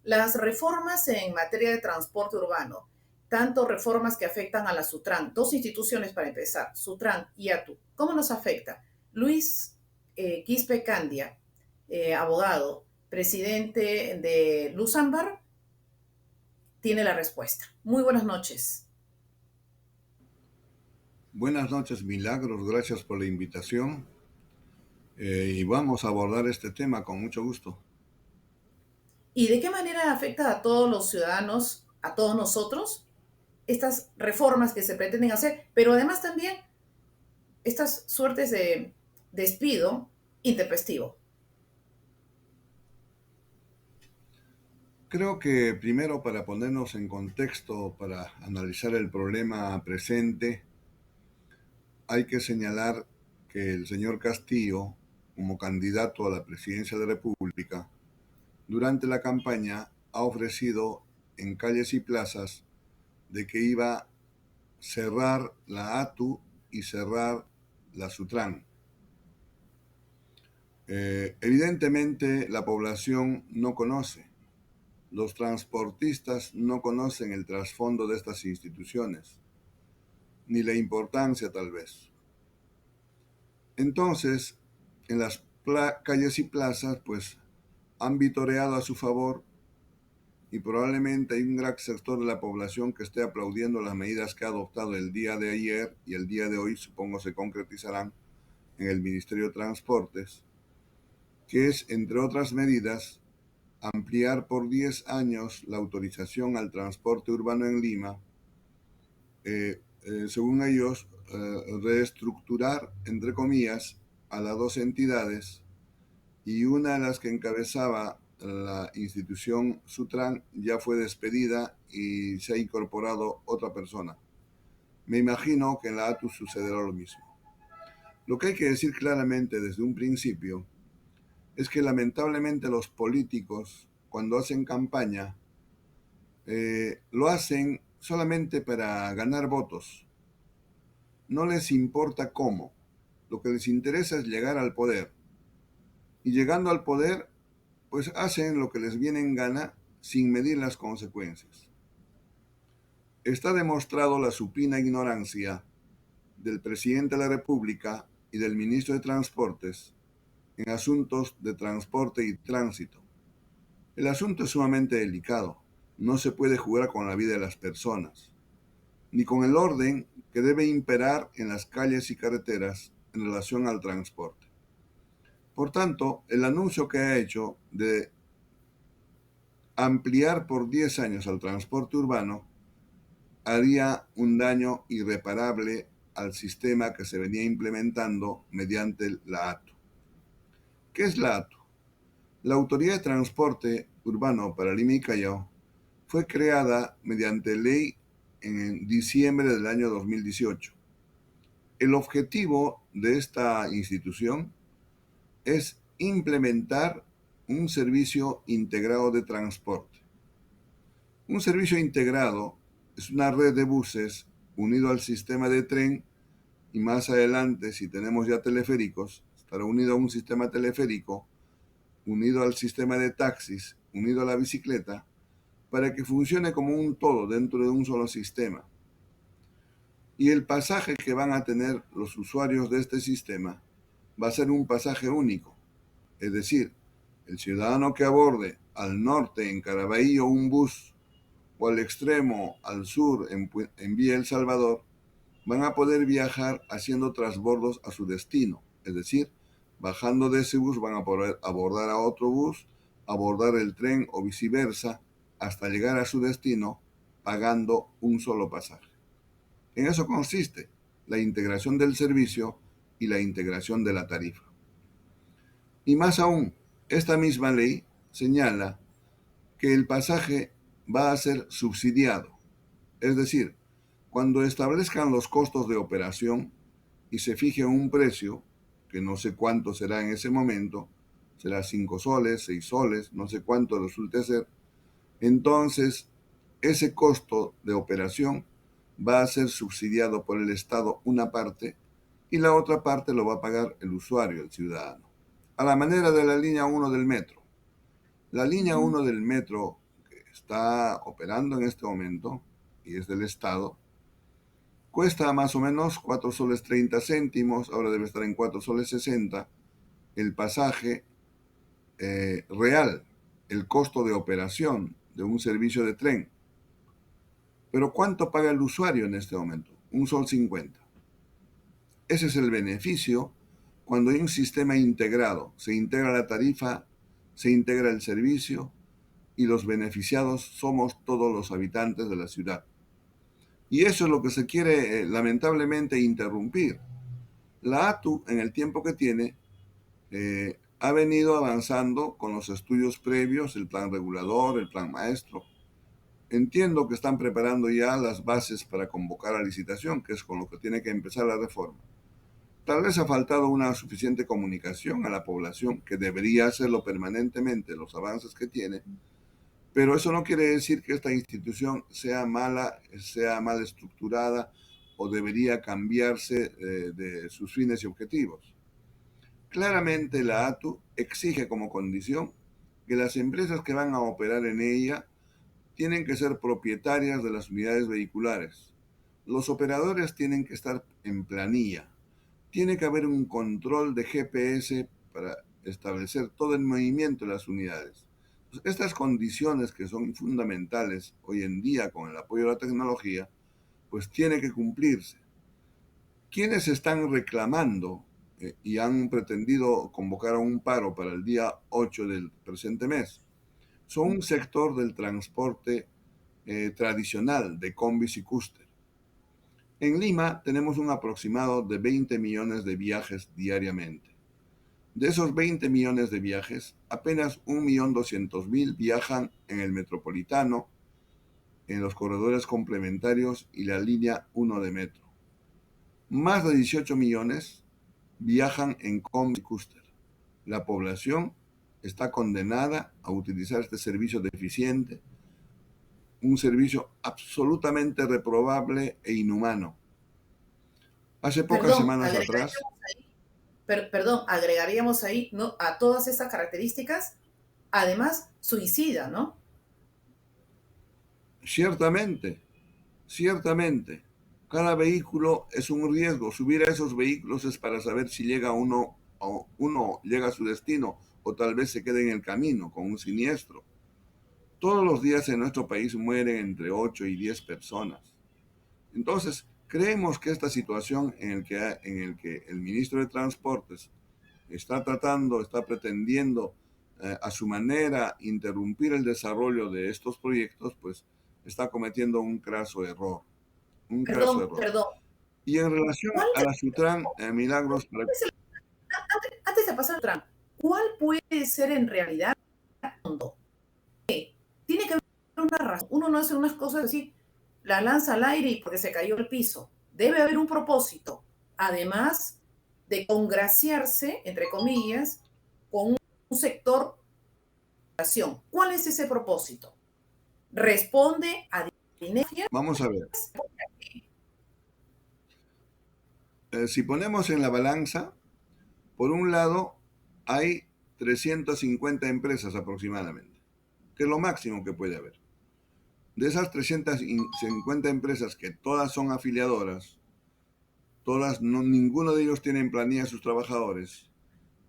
Las reformas en materia de transporte urbano, tanto reformas que afectan a la Sutran, dos instituciones para empezar, Sutran y ATU, ¿cómo nos afecta? Luis Quispe Candia, abogado, presidente de Luzambar, tiene la respuesta. Muy buenas noches. Buenas noches, Milagros. Gracias por la invitación. Y vamos a abordar este tema con mucho gusto. ¿Y de qué manera afecta a todos los ciudadanos, a todos nosotros, estas reformas que se pretenden hacer, pero además también estas suertes de despido intempestivo? Creo que primero, para ponernos en contexto, para analizar el problema presente, hay que señalar que el señor Castillo, como candidato a la presidencia de la República, durante la campaña ha ofrecido en calles y plazas de que iba a cerrar la ATU y cerrar la Sutran. Evidentemente la población no conoce, los transportistas no conocen el trasfondo de estas instituciones, ni la importancia tal vez. Entonces, en las calles y plazas, pues han vitoreado a su favor y probablemente hay un gran sector de la población que esté aplaudiendo las medidas que ha adoptado el día de ayer y el día de hoy, supongo se concretizarán en el Ministerio de Transportes, que es, entre otras medidas, ampliar por 10 años la autorización al transporte urbano en Lima, según ellos, reestructurar, entre comillas, a las dos entidades, y una de las que encabezaba la institución Sutran ya fue despedida y se ha incorporado otra persona. Me imagino que en la ATU sucederá lo mismo. Lo que hay que decir claramente desde un principio es que lamentablemente los políticos, cuando hacen campaña, lo hacen solamente para ganar votos. No les importa cómo. Lo que les interesa es llegar al poder. Y llegando al poder, pues hacen lo que les viene en gana sin medir las consecuencias. Está demostrado la supina ignorancia del presidente de la República y del ministro de Transportes en asuntos de transporte y tránsito. El asunto es sumamente delicado. No se puede jugar con la vida de las personas, ni con el orden que debe imperar en las calles y carreteras en relación al transporte. Por tanto, el anuncio que ha hecho de ampliar por 10 años al transporte urbano haría un daño irreparable al sistema que se venía implementando mediante la ATU. ¿Qué es la ATU? La Autoridad de Transporte Urbano para Lima y Callao fue creada mediante ley en diciembre del año 2018. El objetivo de esta institución es implementar un servicio integrado de transporte. Un servicio integrado es una red de buses unido al sistema de tren y más adelante, si tenemos ya teleféricos, estará unido a un sistema teleférico, unido al sistema de taxis, unido a la bicicleta, para que funcione como un todo dentro de un solo sistema. Y el pasaje que van a tener los usuarios de este sistema va a ser un pasaje único. Es decir, el ciudadano que aborde al norte en Caraballo un bus o al extremo al sur en Villa El Salvador, van a poder viajar haciendo transbordos a su destino. Es decir, bajando de ese bus van a poder abordar a otro bus, abordar el tren o viceversa, hasta llegar a su destino pagando un solo pasaje. En eso consiste la integración del servicio y la integración de la tarifa. Y más aún, esta misma ley señala que el pasaje va a ser subsidiado. Es decir, cuando establezcan los costos de operación y se fije un precio, que no sé cuánto será en ese momento, será 5 soles, 6 soles, no sé cuánto resulte ser, entonces ese costo de operación va a ser subsidiado por el Estado una parte y la otra parte lo va a pagar el usuario, el ciudadano. A la manera de la línea 1 del metro. La línea 1 del metro está operando en este momento y es del Estado, cuesta más o menos 4 soles 30 céntimos, ahora debe estar en 4 soles 60 el pasaje real, el costo de operación de un servicio de tren. Pero ¿cuánto paga el usuario en este momento? 1,50 soles. Ese es el beneficio cuando hay un sistema integrado. Se integra la tarifa, se integra el servicio y los beneficiados somos todos los habitantes de la ciudad. Y eso es lo que se quiere lamentablemente interrumpir. La ATU, en el tiempo que tiene, ha venido avanzando con los estudios previos, el plan regulador, el plan maestro. Entiendo que están preparando ya las bases para convocar a licitación, que es con lo que tiene que empezar la reforma. Tal vez ha faltado una suficiente comunicación a la población, que debería hacerlo permanentemente, los avances que tiene, pero eso no quiere decir que esta institución sea mala, sea mal estructurada o debería cambiarse de sus fines y objetivos. Claramente la ATU exige como condición que las empresas que van a operar en ella tienen que ser propietarias de las unidades vehiculares. Los operadores tienen que estar en planilla. Tiene que haber un control de GPS para establecer todo el movimiento de las unidades. Estas condiciones que son fundamentales hoy en día con el apoyo de la tecnología, pues tiene que cumplirse. ¿Quiénes están reclamando y han pretendido convocar a un paro para el día 8 del presente mes? Son un sector del transporte tradicional de combis y cúster. En Lima tenemos un aproximado de 20 millones de viajes diariamente. De esos 20 millones de viajes, apenas 1.200.000 viajan en el metropolitano, en los corredores complementarios y la línea 1 de metro. Más de 18 millones viajan en combi y cúster. La población está condenada a utilizar este servicio deficiente, un servicio absolutamente reprobable e inhumano. Hace pocas Perdón, semanas atrás, agregaríamos ahí, perdón, agregaríamos ahí, ¿no? A todas esas características, además, suicida, ¿no? ciertamente, ciertamente, cada vehículo es un riesgo. Subir a esos vehículos es para saber si llega uno llega a su destino o tal vez se quede en el camino con un siniestro. Todos los días en nuestro país mueren entre 8 y 10 personas. Entonces, creemos que esta situación en el que el ministro de Transportes está pretendiendo a su manera interrumpir el desarrollo de estos proyectos, pues está cometiendo un craso error, un craso Perdón, error. perdón. Y en relación ¿Cuál a la Sutran, Milagros, es el, antes de pasar al Trump, ¿cuál puede ser en realidad el fondo? Tiene que haber una razón. Uno no hace unas cosas así, la lanza al aire y porque se cayó al piso. Debe haber un propósito. Además de congraciarse, entre comillas, con un sector de la población. ¿Cuál es ese propósito? ¿Responde a dinero? vamos a ver, si ponemos en la balanza, por un lado hay 350 empresas aproximadamente, que es lo máximo que puede haber. De esas 350 empresas que todas son afiliadoras, todas, no, ninguno de ellos tiene en planilla a sus trabajadores,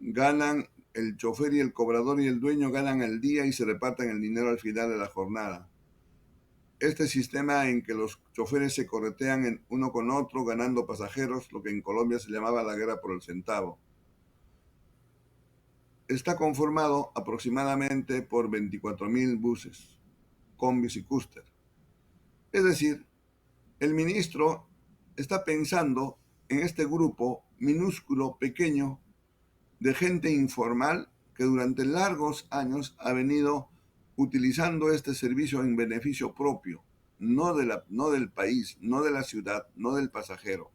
ganan, el chofer y el cobrador y el dueño ganan el día y se reparten el dinero al final de la jornada. Este sistema en que los choferes se corretean uno con otro ganando pasajeros, lo que en Colombia se llamaba la guerra por el centavo, está conformado aproximadamente por 24.000 buses, combis y cúster. Es decir, el ministro está pensando en este grupo minúsculo, pequeño, de gente informal que durante largos años ha venido utilizando este servicio en beneficio propio, no del país, no de la ciudad, no del pasajero.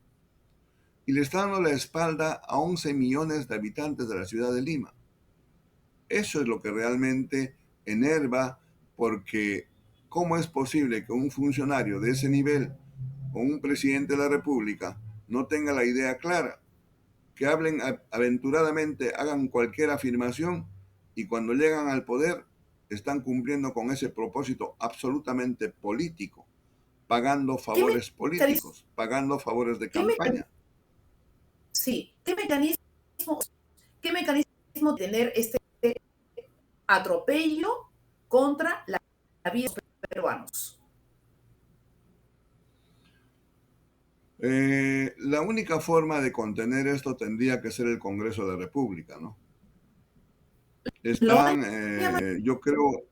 Y le está dando la espalda a 11 millones de habitantes de la ciudad de Lima. Eso es lo que realmente enerva, porque ¿cómo es posible que un funcionario de ese nivel o un presidente de la República no tenga la idea clara? Que hablen aventuradamente, hagan cualquier afirmación y cuando llegan al poder están cumpliendo con ese propósito absolutamente político, pagando ¿Qué favores mecanismo, políticos, pagando favores de qué mecanismo, campaña. sí, qué mecanismo tener este atropello contra la vida de los peruanos? La única forma de contener esto tendría que ser el Congreso de la República, ¿no? Lo han Están, llamado, yo creo,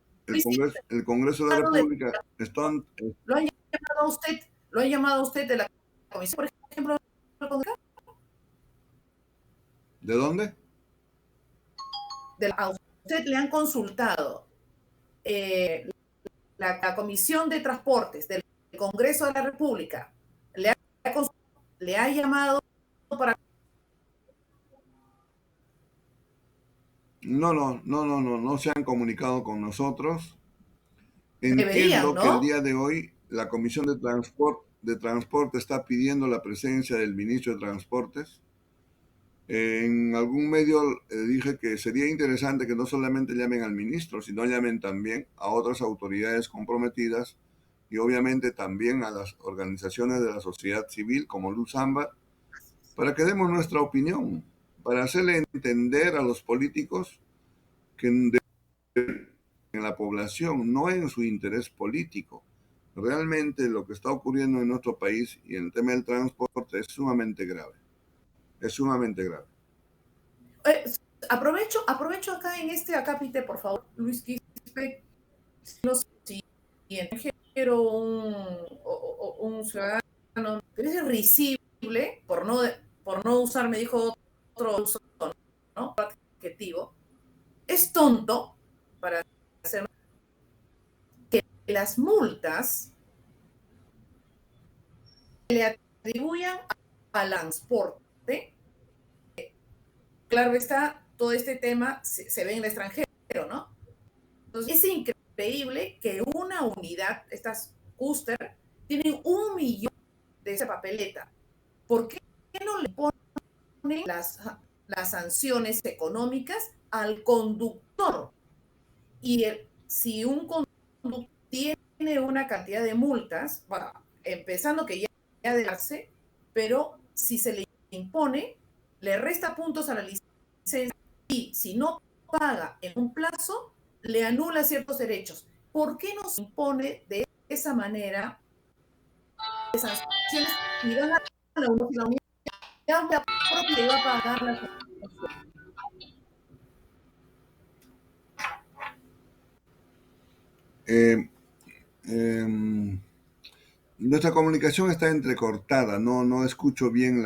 el Congreso de la República están, lo han llamado a usted, lo han llamado a usted de la comisión, por ejemplo, ¿de dónde? a usted le han consultado eh, la Comisión de Transportes del Congreso de la República, le ha, le ha llamado para... No se han comunicado con nosotros. Deberían, Entiendo que el ¿no? día de hoy la Comisión de Transporte está pidiendo la presencia del ministro de Transportes. En algún medio dije que sería interesante que no solamente llamen al ministro, sino llamen también a otras autoridades comprometidas y obviamente también a las organizaciones de la sociedad civil como Luz Ámbar, para que demos nuestra opinión, para hacerle entender a los políticos que en la población, no en su interés político. Realmente lo que está ocurriendo en nuestro país y en el tema del transporte es sumamente grave. Es sumamente grave. Eh, aprovecho acá en este acápite, por favor, Luis Quispe, lo siguiente, quiero un ciudadano, es risible, por no usar, me dijo otro uso, ¿no? Adjetivo, es tonto para hacer que las multas le atribuyan al transporte. Claro está, todo este tema se ve en el extranjero, ¿no? Entonces, es increíble que una unidad, estas Custer, tienen 1 millón de esa papeleta. ¿Por qué no le ponen las sanciones económicas al conductor? Y si un conductor tiene una cantidad de multas, bueno, empezando que ya de darse, pero si se le impone, le resta puntos a la licencia y si no paga en un plazo, le anula ciertos derechos. ¿Por qué no se impone de esa manera de sanciones y van a la unidad propia y va a pagar la sanción? Eh, eh, Nuestra comunicación está entrecortada, no escucho bien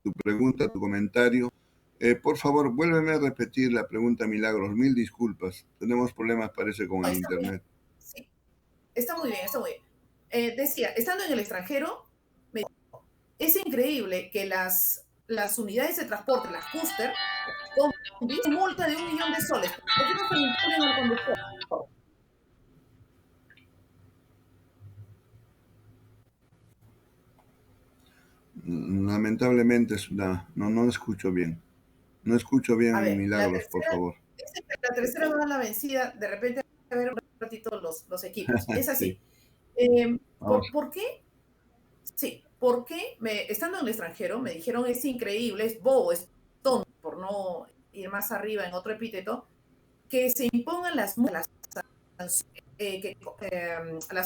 tu pregunta, tu comentario. Por favor, vuélveme a repetir la pregunta, Milagros. Mil disculpas. Tenemos problemas, parece, con No, el está muy bien. Internet. Sí, está muy bien, está muy bien. Decía, estando en el extranjero, me es increíble que las unidades de transporte, las Custer, con multa de 1 millón de soles. ¿Por qué no se le imponen al conductor? Lamentablemente no escucho bien. No escucho A bien, ver, Milagros, por favor. la tercera va a la vencida, de repente a ver un ratito los equipos. Es Sí, así. vamos. ¿Por qué? Sí, porque estando en el extranjero me dijeron es increíble, es bobo, es tonto, por no ir más arriba en otro epíteto, que se impongan las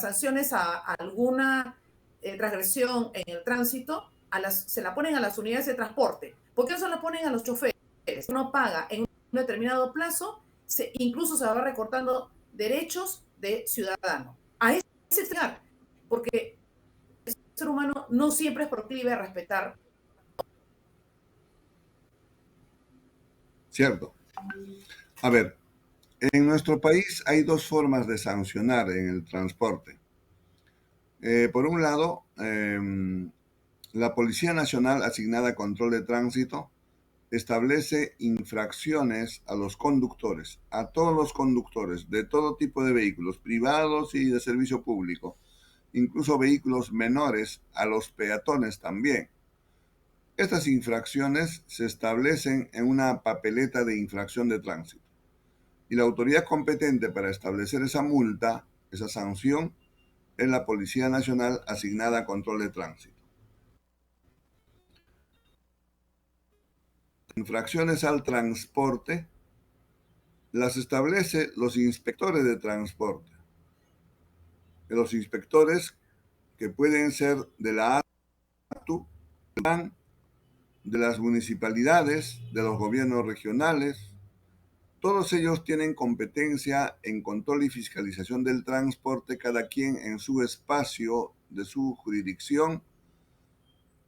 sanciones a alguna transgresión en el tránsito, se la ponen a las unidades de transporte. ¿Por qué no se la ponen a los choferes? Uno paga en un determinado plazo, incluso se va recortando derechos de ciudadano. A ese lugar, porque el ser humano no siempre es proclive a respetar. Cierto. A ver, en nuestro país hay dos formas de sancionar en el transporte. Por un lado, la Policía Nacional asignada a control de tránsito establece infracciones a los conductores, a todos los conductores de todo tipo de vehículos, privados y de servicio público, incluso vehículos menores, a los peatones también. Estas infracciones se establecen en una papeleta de infracción de tránsito. Y la autoridad competente para establecer esa multa, esa sanción, es la Policía Nacional asignada a control de tránsito. Infracciones al transporte las establece los inspectores de transporte. Los inspectores que pueden ser de la ATU, de las municipalidades, de los gobiernos regionales. Todos ellos tienen competencia en control y fiscalización del transporte, cada quien en su espacio de su jurisdicción,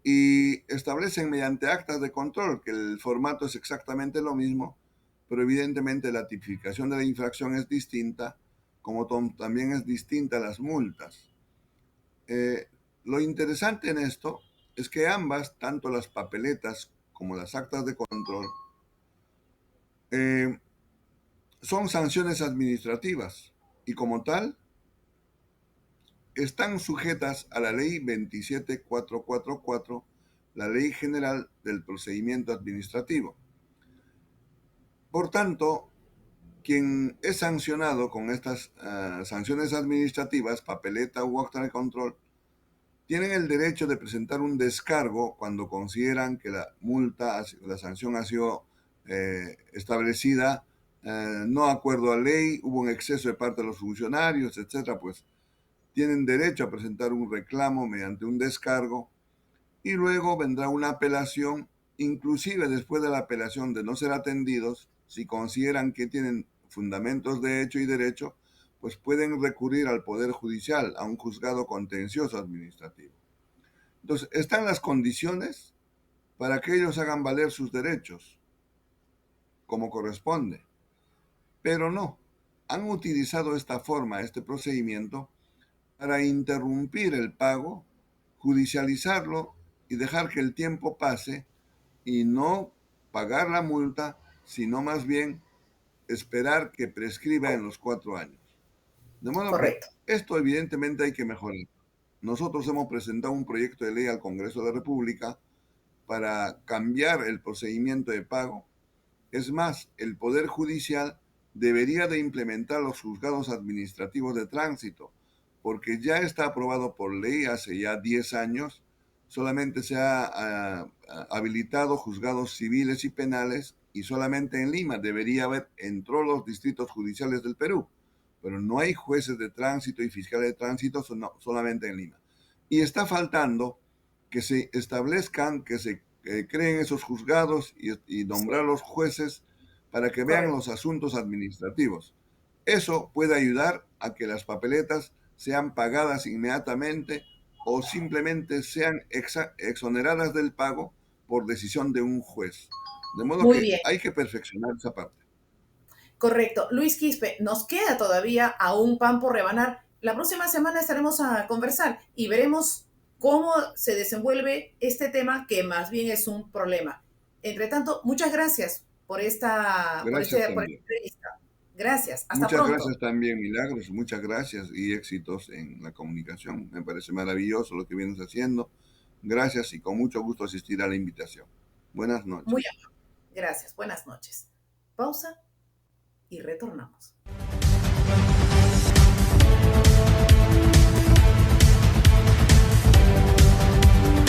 y establecen mediante actas de control, que el formato es exactamente lo mismo, pero evidentemente la tipificación de la infracción es distinta, como también es distinta las multas. Lo interesante en esto es que ambas, tanto las papeletas como las actas de control, son sanciones administrativas y como tal están sujetas a la ley 27444, la ley general del procedimiento administrativo. Por tanto, quien es sancionado con estas sanciones administrativas, papeleta u acta de control, tienen el derecho de presentar un descargo cuando consideran que la multa, la sanción ha sido establecida no de acuerdo a ley, hubo un exceso de parte de los funcionarios, etcétera. Pues tienen derecho a presentar un reclamo mediante un descargo y luego vendrá una apelación. Inclusive después de la apelación, de no ser atendidos, si consideran que tienen fundamentos de hecho y derecho, pues pueden recurrir al Poder Judicial, a un juzgado contencioso administrativo. Entonces, están las condiciones para que ellos hagan valer sus derechos, como corresponde. Pero no, han utilizado esta forma, este procedimiento, para interrumpir el pago, judicializarlo y dejar que el tiempo pase y no pagar la multa, sino más bien esperar que prescriba en los 4 años. De modo que Correcto. esto evidentemente hay que mejorar. Nosotros hemos presentado un proyecto de ley al Congreso de la República para cambiar el procedimiento de pago. Es más, el Poder Judicial debería de implementar los juzgados administrativos de tránsito, porque ya está aprobado por ley hace ya 10 años. Solamente se ha habilitado juzgados civiles y penales, y solamente en Lima debería haber en todos los distritos judiciales del Perú, pero no hay jueces de tránsito y fiscales de tránsito, solamente en Lima. Y está faltando que se establezcan, que se creen esos juzgados y nombrar los jueces para que vean Correcto. los asuntos administrativos. Eso puede ayudar a que las papeletas sean pagadas inmediatamente o simplemente sean exoneradas del pago por decisión de un juez. De modo Muy que bien. hay que perfeccionar esa parte. Correcto. Luis Quispe, nos queda todavía aún pan por rebanar. La próxima semana estaremos a conversar y veremos cómo se desenvuelve este tema que más bien es un problema. Entre tanto, muchas gracias Gracias por esta también. entrevista. Gracias. Hasta Muchas pronto. gracias también, Milagros. Muchas gracias y éxitos en la comunicación. Me parece maravilloso lo que vienes haciendo. Gracias y con mucho gusto asistir a la invitación. Buenas Muy noches. amable. Gracias. Buenas noches. Pausa y retornamos.